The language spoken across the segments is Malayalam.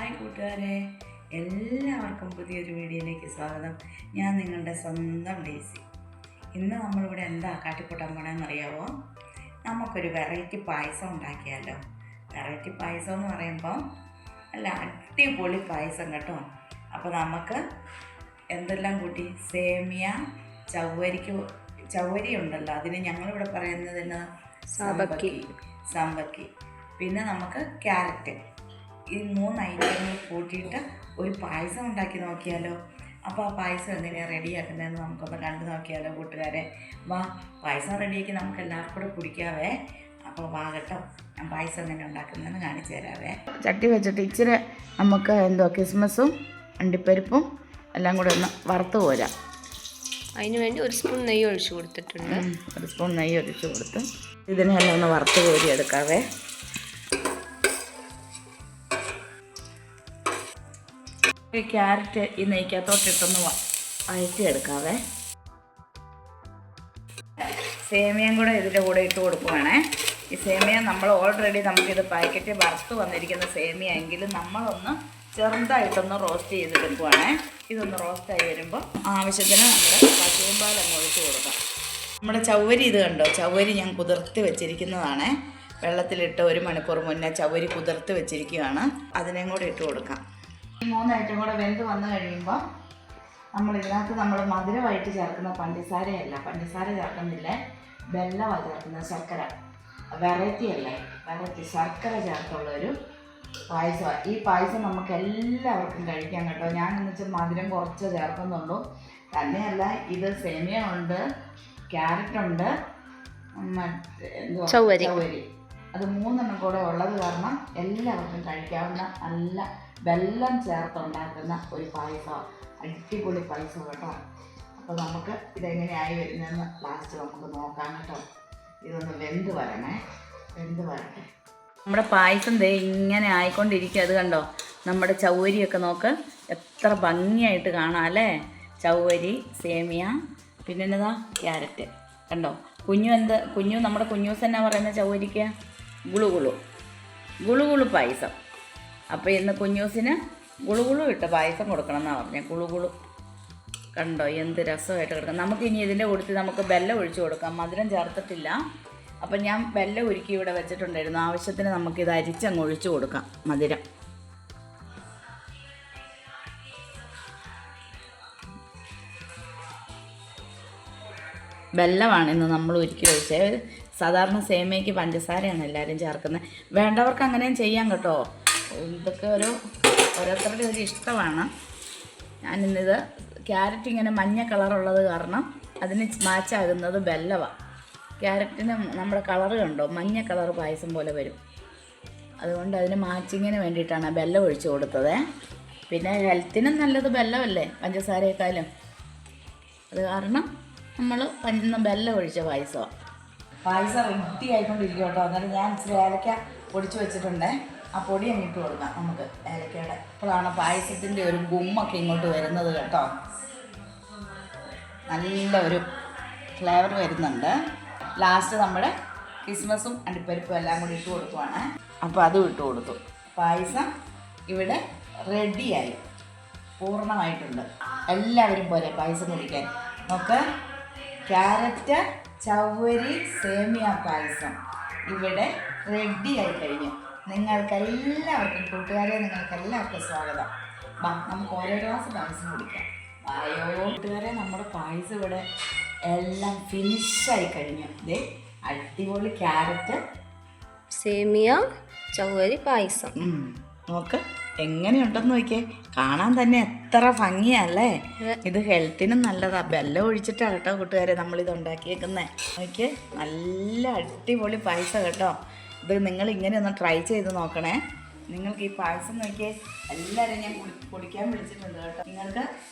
ഹായ് കൂട്ടുകാരെ, എല്ലാവർക്കും പുതിയൊരു വീഡിയോയിലേക്ക് സ്വാഗതം. ഞാൻ നിങ്ങളുടെ സ്വന്തം ഡേസി. ഇന്ന് നമ്മളിവിടെ എന്താ കാട്ടിക്കൂട്ടാൻ പോകണമെന്നറിയാമോ? നമുക്കൊരു വെറൈറ്റി പായസം ഉണ്ടാക്കിയാലോ. വെറൈറ്റി പായസം എന്ന് പറയുമ്പോൾ നല്ല അടിപൊളി പായസം കേട്ടോ. അപ്പോൾ നമുക്ക് എന്തെല്ലാം കൂട്ടി, സേമിയ, ചവ്വരി ഉണ്ടല്ലോ, അതിന് ഞങ്ങളിവിടെ പറയുന്നതിന് സാമ്പക്കി, പിന്നെ നമുക്ക് ക്യാരറ്റ്, ഈ 3 ഐറ്റങ്ങൾ കൂട്ടിയിട്ട് ഒരു പായസം ഉണ്ടാക്കി നോക്കിയാലോ. അപ്പോൾ ആ പായസം എങ്ങനെയാണ് റെഡിയാക്കുന്നതെന്ന് നമുക്കൊന്ന് കണ്ടു നോക്കിയാലോ കൂട്ടുകാരെ. വാ, പായസം റെഡിയാക്കി നമുക്ക് എല്ലാവർക്കും കൂടെ കുടിക്കാവേ. അപ്പോൾ വാ കേട്ടോ, ഞാൻ പായസം എങ്ങനെ ഉണ്ടാക്കുന്നതെന്ന് കാണിച്ചു തരാവേ. ചട്ടി വെച്ചിട്ട് ഇച്ചിരി നമുക്ക് കിസ്മസും അണ്ടിപ്പരിപ്പും എല്ലാം കൂടെ ഒന്ന് വറുത്ത് പോരാം. അതിന് വേണ്ടി 1 സ്പൂൺ നെയ്യ് ഒഴിച്ചു കൊടുത്തിട്ടുണ്ട്. 1 സ്പൂൺ നെയ്യ് ഒഴിച്ച് കൊടുത്ത് ഇതിനെല്ലാം ഒന്ന് വറുത്ത് കോരി എടുക്കാവേ. ക്യാരറ്റ് ഈ നെയ്ക്കകത്തോട്ടിട്ടൊന്ന് വഴറ്റിയെടുക്കാവേ. സേമിയയും കൂടെ ഇതിൻ്റെ കൂടെ ഇട്ട് കൊടുക്കുവാണേ. ഈ സേമിയ നമ്മൾ ഓൾറെഡി നമുക്കിത് പാക്കറ്റ് വറുത്ത് വന്നിരിക്കുന്ന സേമിയ എങ്കിലും നമ്മളൊന്ന് ചെറുതായിട്ടൊന്ന് റോസ്റ്റ് ചെയ്തെടുക്കുവാണേ. ഇതൊന്ന് റോസ്റ്റായി വരുമ്പോൾ ആവശ്യത്തിന് നമ്മുടെ പശുമ്പാൽ അങ്ങ് ഒഴിച്ച് കൊടുക്കാം. നമ്മുടെ ചവ്വരി ഇത് കണ്ടോ, ചവ്വരി ഞാൻ കുതിർത്ത് വെച്ചിരിക്കുന്നതാണേ. വെള്ളത്തിലിട്ട് 1 മണിക്കൂർ മുന്നേ ചവ്വരി കുതിർത്ത് വെച്ചിരിക്കുകയാണ്. അതിനെയും കൂടെ ഇട്ട് കൊടുക്കാം. ഈ 3 ഐറ്റം കൂടെ വെന്ത് വന്നു കഴിയുമ്പോൾ ഇതിനകത്ത് നമ്മൾ മധുരമായിട്ട് ചേർക്കുന്ന പഞ്ചസാര ചേർക്കുന്നില്ല, വെല്ലമാണ് ചേർക്കുന്നത്. ശർക്കര വെറൈറ്റി ശർക്കര ചേർത്തുള്ളൊരു പായസമാണ്. ഈ പായസം നമുക്ക് എല്ലാവർക്കും കഴിക്കാം കേട്ടോ. ഞാനെന്ന് വെച്ചാൽ മധുരം കുറച്ച് ചേർക്കുന്നുള്ളൂ. തന്നെയല്ല, ഇത് സേമിയ ഉണ്ട്, ക്യാരറ്റുണ്ട്, ചവ്വരി, അത് 3 കൂടെ ഉള്ളത് കാരണം എല്ലാവർക്കും കഴിക്കാവുന്ന നല്ല വെല്ലം ചേർത്തുണ്ടാക്കുന്ന ഒരു പായസമാണ്. അടിപൊളി പായസം കേട്ടോ. അപ്പോൾ നമുക്ക് ഇതെങ്ങനെയായി വരുന്നതെന്ന് ലാസ്റ്റ് നമുക്ക് നോക്കാം കേട്ടോ. ഇതൊന്ന് വെന്ത് വരട്ടെ. നമ്മുടെ പായസം ഇങ്ങനെ ആയിക്കൊണ്ടിരിക്കുക. അത് കണ്ടോ, നമ്മുടെ ചവ്വരിയൊക്കെ നോക്ക്, എത്ര ഭംഗിയായിട്ട് കാണാം അല്ലേ. ചവ്വരി, സേമിയ, പിന്നെ എന്നതാ ക്യാരറ്റ് കണ്ടോ. കുഞ്ഞു നമ്മുടെ കുഞ്ഞൂസ് എന്നാ പറയുന്ന ചവ്വരിക്ക് ഗുളുഗുളു പായസം. അപ്പോൾ ഇന്ന് കുഞ്ഞൂസിന് ഗുളുഗുളു ഇട്ട് പായസം കൊടുക്കണം എന്നാണ് പറഞ്ഞത്. ഗുളുഗുളു കണ്ടോ, എന്ത് രസമായിട്ട് കിടക്കാം. നമുക്കിനി ഇതിൻ്റെ കൂട്ടത്തിൽ നമുക്ക് വെല്ലം ഒഴിച്ച് കൊടുക്കാം. മധുരം ചേർത്തിട്ടില്ല. അപ്പം ഞാൻ വെല്ലം ഉരുക്കി ഇവിടെ വെച്ചിട്ടുണ്ടായിരുന്നു. ആവശ്യത്തിന് നമുക്കിത് അരിച്ചങ്ങ് ഒഴിച്ച് കൊടുക്കാം. മധുരം വെല്ലമാണ് ഇന്ന് നമ്മൾ ഉരുക്കി ഒഴിച്ചത്. സാധാരണ സേമിയയ്ക്ക് പഞ്ചസാരയാണ് എല്ലാവരും ചേർക്കുന്നത്. വേണ്ടവർക്ക് അങ്ങനെയും ചെയ്യാം കേട്ടോ. ഇതൊക്കെ ഓരോരുത്തരുടെ ഒരു ഇഷ്ടമാണ്. ഞാനിന്നിത് ക്യാരറ്റ് ഇങ്ങനെ മഞ്ഞ കളറുള്ളത് കാരണം അതിന് മാച്ചാകുന്നത് വെല്ലമാണ്. ക്യാരറ്റിന് നമ്മുടെ കളറ് കണ്ടോ, മഞ്ഞ കളർ പായസം പോലെ വരും. അതുകൊണ്ട് അതിന് മാച്ചിങ്ങിന് വേണ്ടിയിട്ടാണ് വെല്ലം ഒഴിച്ച് കൊടുത്തത്. പിന്നെ ഹെൽത്തിനും നല്ലത് വെല്ലമല്ലേ പഞ്ചസാരയേക്കാളും. അത് കാരണം നമ്മൾ വെല്ലം ഒഴിച്ച പായസമാണ്. പായസം റെഡി ആയിക്കൊണ്ടിരിക്കും കേട്ടോ. അന്നേരം ഞാൻ ഇച്ചിരി ഏലക്ക പൊടിച്ച് വെച്ചിട്ടുണ്ട്. ആ പൊടി അങ്ങിട്ട് കൊടുക്കാം നമുക്ക്, ഏലക്കയുടെ. അപ്പോഴാണ് പായസത്തിൻ്റെ ഒരു ഗുമ്മൊക്കെ ഇങ്ങോട്ട് വരുന്നത് കേട്ടോ. നല്ല ഒരു ഫ്ലേവർ വരുന്നുണ്ട്. ലാസ്റ്റ് നമ്മുടെ കിസ്മസും അണ്ടിപ്പരിപ്പും എല്ലാം കൂടി ഇട്ട് കൊടുക്കുവാണ്. അപ്പോൾ അതും ഇട്ട് കൊടുത്തു. പായസം ഇവിടെ റെഡിയായി, പൂർണ്ണമായിട്ടുണ്ട്. എല്ലാവരും പോരെ പായസം കുടിക്കാൻ. നമുക്ക് ക്യാരറ്റ്, ചവ്വരി, സേമിയ പായസം ഇവിടെ റെഡിയായി കഴിഞ്ഞു. നിങ്ങൾക്കെല്ലാവർക്കും കൂട്ടുകാരെ, നിങ്ങൾക്കെല്ലാവർക്കും സ്വാഗതം. നമുക്ക് ഓരോ ഗ്ലാസ് പായസം കുടിക്കാം. കൂട്ടുകാരെ, നമ്മുടെ പായസം ഇവിടെ എല്ലാം ഫിനിഷായി കഴിഞ്ഞു. അടിപൊളി ക്യാരറ്റ്, സേമിയ, ചവ്വരി പായസം. നോക്ക് എങ്ങനെയുണ്ടെന്ന് നോക്കിയേ. കാണാൻ തന്നെ എത്ര ഭംഗിയല്ലേ. ഇത് ഹെൽത്തിനും നല്ലതാ. വെല്ലം ഒഴിച്ചിട്ടാണ് കേട്ടോ കൂട്ടുകാരെ നമ്മളിത് ഉണ്ടാക്കിയേക്കുന്നത്. നോക്കിയേ, നല്ല അടിപൊളി പായസം കേട്ടോ. ഇത് നിങ്ങൾ ഇങ്ങനെ ഒന്ന് ട്രൈ ചെയ്ത് നോക്കണേ. നിങ്ങൾക്ക് ഈ പായസം നോക്കിയേ, എല്ലാവരും ഞാൻ കുടിക്കാൻ വിളിച്ചിട്ടുണ്ട് കേട്ടോ.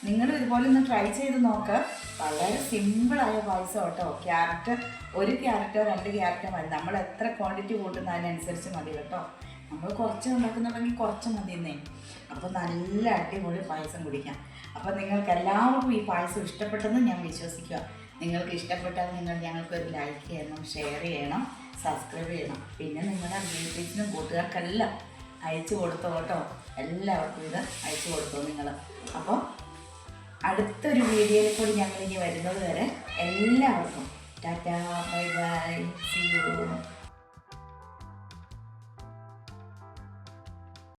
നിങ്ങൾ ഇതുപോലെ ഒന്ന് ട്രൈ ചെയ്ത് നോക്കുക. വളരെ സിമ്പിളായ പായസം കേട്ടോ. ക്യാരറ്റ് 1 ക്യാരറ്റോ 2 ക്യാരറ്റോ മതി. നമ്മൾ എത്ര ക്വാണ്ടിറ്റി കൂട്ടുന്നതിനനുസരിച്ച് മതി കേട്ടോ. നമ്മൾ കുറച്ച് ഉണ്ടാക്കുന്നുണ്ടെങ്കിൽ കുറച്ച് മതിയെന്നേ. അപ്പോൾ നല്ല അടിപൊളി പായസം കുടിക്കാം. അപ്പോൾ നിങ്ങൾക്ക് എല്ലാവർക്കും ഈ പായസം ഇഷ്ടപ്പെട്ടെന്ന് ഞാൻ വിശ്വസിക്കുക. നിങ്ങൾക്ക് ഇഷ്ടപ്പെട്ടാൽ ഞങ്ങൾക്കൊരു ലൈക്ക് ചെയ്യണം, ഷെയർ ചെയ്യണം, സബ്സ്ക്രൈബ് ചെയ്യണം. പിന്നെ നിങ്ങളുടെ റിലേറ്റീവ്സിനും കൂട്ടുകാർക്കെല്ലാം അയച്ചു കൊടുത്തോ കേട്ടോ. എല്ലാവർക്കും ഇത് അയച്ചു കൊടുത്തു നിങ്ങൾ. അപ്പോൾ അടുത്തൊരു വീഡിയോയിൽ കൂടി ഞങ്ങളിനി വരുന്നത് വരെ എല്ലാവർക്കും tata, bye bye, see U.